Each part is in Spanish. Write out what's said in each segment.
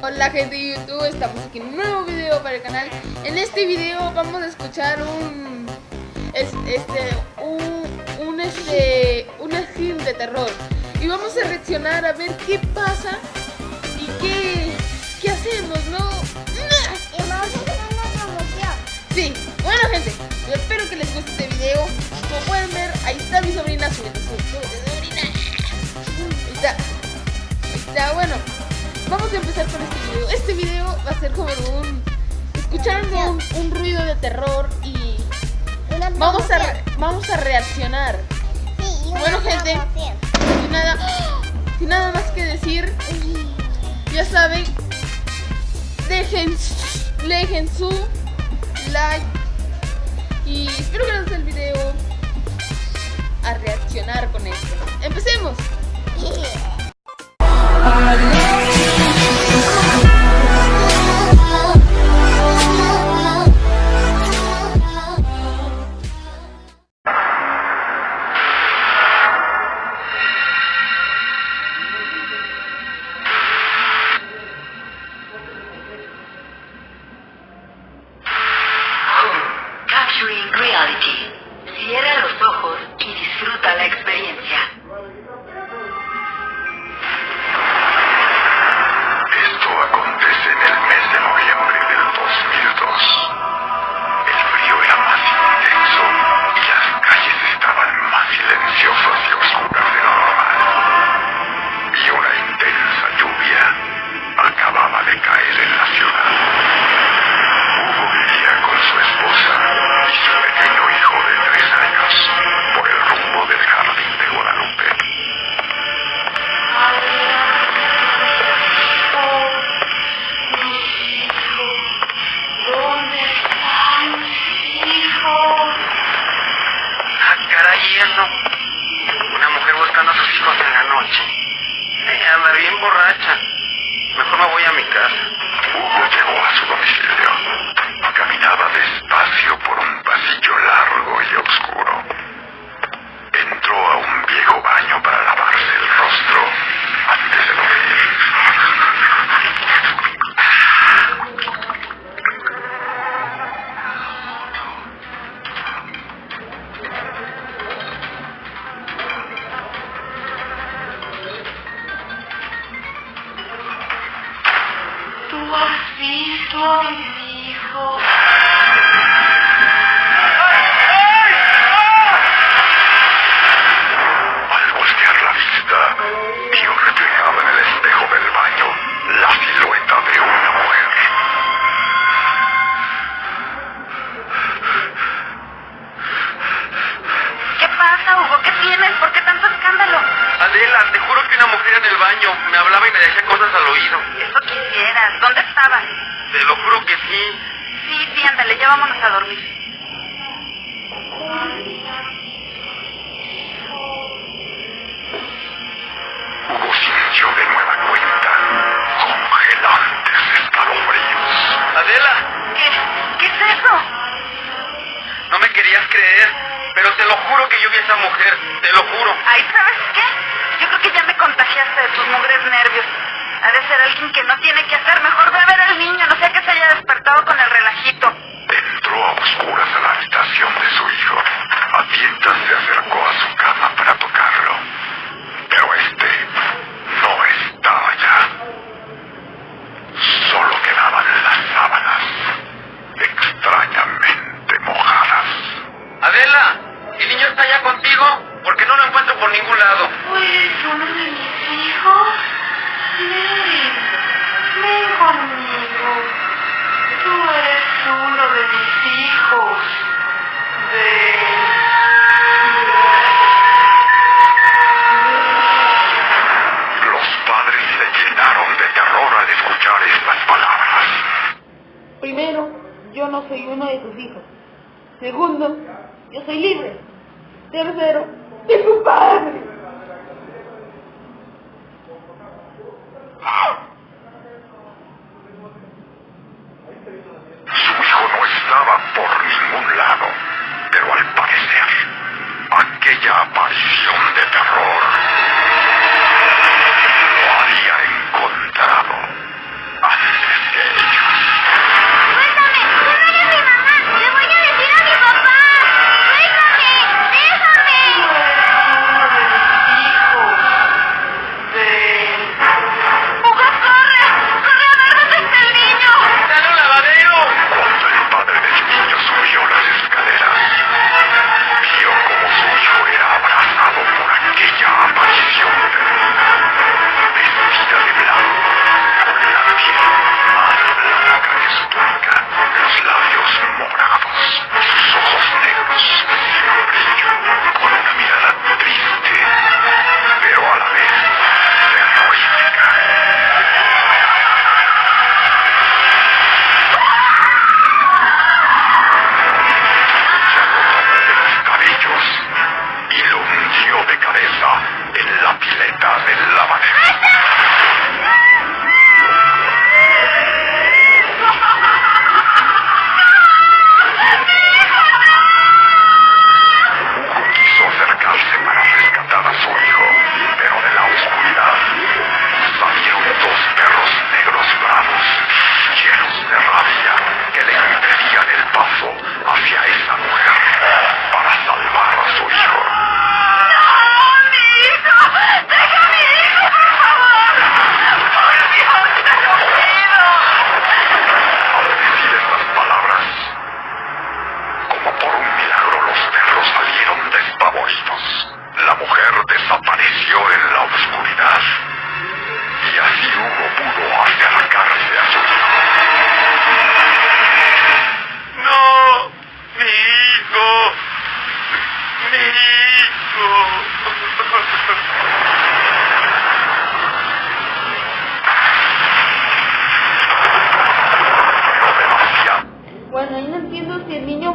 Hola gente de YouTube, estamos aquí en un nuevo video para el canal. En este video vamos a escuchar una film de terror y vamos a reaccionar a ver qué pasa y qué hacemos, ¿no? Y vamos a hacer una promoción. Sí, bueno gente, yo espero que les guste este video. Como pueden ver, ahí está mi sobrina subiendo su sobrina. Ahí está, bueno. Vamos a empezar con este video. Este video va a ser como escuchando un ruido de terror y vamos a reaccionar. Sí, y Bueno gente, sin nada más que decir, ya saben, dejen su like y espero que les guste el video a reaccionar con esto. ¡Empecemos! Capturing Reality. Cierra los ojos y disfruta la experiencia. Esto acontece en el mes de noviembre del 2002. El frío era más intenso y las calles estaban más silenciosas y oscuras de lo normal. Y una intensa lluvia acababa de caer en la ciudad. Hugo vivía con su esposa y su pequeño hijo de 3 años por el rumbo del jardín de Guadalupe. ¿Dónde están mis hijos? Ah, caray, ¿y eso? Una mujer buscando a sus hijos en la noche. Anda bien borracha. Mejor me voy a mi casa. Hugo llegó a su domicilio. Caminaba despacio por un pasillo largo y oscuro. Entró a un viejo baño para lavarse el rostro antes de dormir. ¿Tú has visto a mis hijos? Al voltear la vista, vio reflejada en el espejo del baño la silueta de una mujer. ¿Qué pasa, Hugo? ¿Qué tienes? ¿Por qué tanto escándalo? Adela, te juro que una mujer en el baño me hablaba y me decía cosas al oído. Eso quisieras. ¿Dónde estabas? Te lo juro que sí. Sí, ándale, ya vámonos a dormir. Hugo sintió de nueva cuenta congelantes escalofríos. Adela, ¿Qué es eso? no me querías creer, pero te lo juro que yo vi a esa mujer, te lo juro. Ay, ¿sabes qué? Yo creo que ya me contagiaste de tus mugres nervios. Ha de ser alguien que no tiene que hacer. Mejor ve a ver al niño, no sea que se haya despertado con el relajito. Entró a oscuras a la habitación de su hijo. A tientas se acercó a su cama para tocarlo. Pero este no estaba ya. Solo quedaban las sábanas, extrañamente mojadas. Adela, ¿el niño está ya contigo? Porque no lo encuentro por ningún lado. ¿Tú eres uno de mis hijos? Ven conmigo. Tú eres uno de mis hijos. Los padres se llenaron de terror al escuchar estas palabras. Primero, yo no soy uno de tus hijos. Segundo, yo soy libre. Tercero, de tu padre. Su hijo no estaba por ningún lado, pero al parecer, aquella aparición de terror lo había encontrado.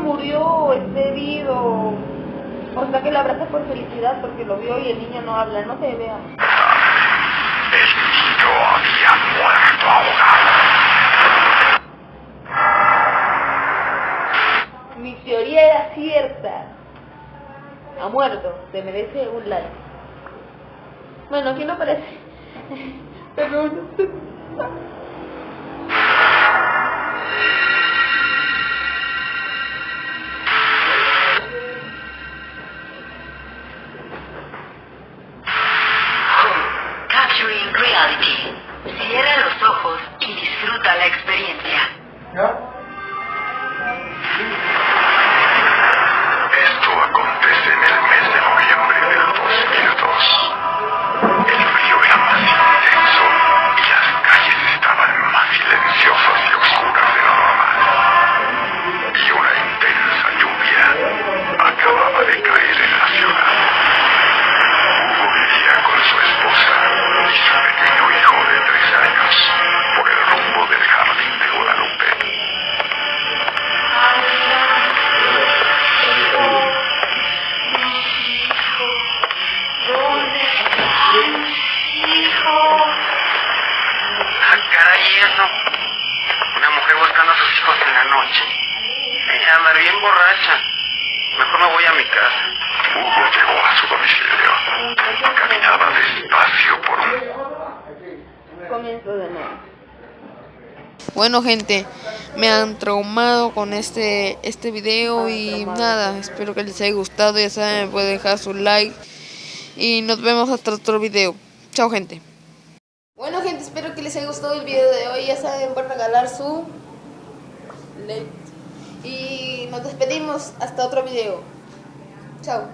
murió, esté herido, o sea que lo abraza por felicidad porque lo vio y el niño no habla, no se vea. El niño había muerto ahogado. Mi teoría era cierta. Ha muerto, se merece un like. Bueno, aquí no parece. Pero no sé. Capturing reality. Cierra los ojos y disfruta la experiencia. Esto acontece en el mes de noviembre del 2002. El frío era más intenso y las calles estaban más silenciosas y oscuras de lo normal. Y una intensa lluvia acababa de caer en la ciudad. Hugo vivía con su esposa y su pequeño hijo de 3 años por el rumbo del jardín de Guadalupe. Caray, eso. Una mujer buscando a sus hijos en la noche. Ella anda bien borracha. Mejor me voy a mi casa. Hugo llegó a su domicilio. Caminaba despacio por un... Comienzo de nuevo. Bueno, gente, me han traumado con este video y nada, espero que les haya gustado. Ya saben, pueden dejar su like y nos vemos hasta otro video. Chao, gente. Bueno, gente, espero que les haya gustado el video de hoy. Ya saben, por regalar su like y nos despedimos hasta otro video. Chao.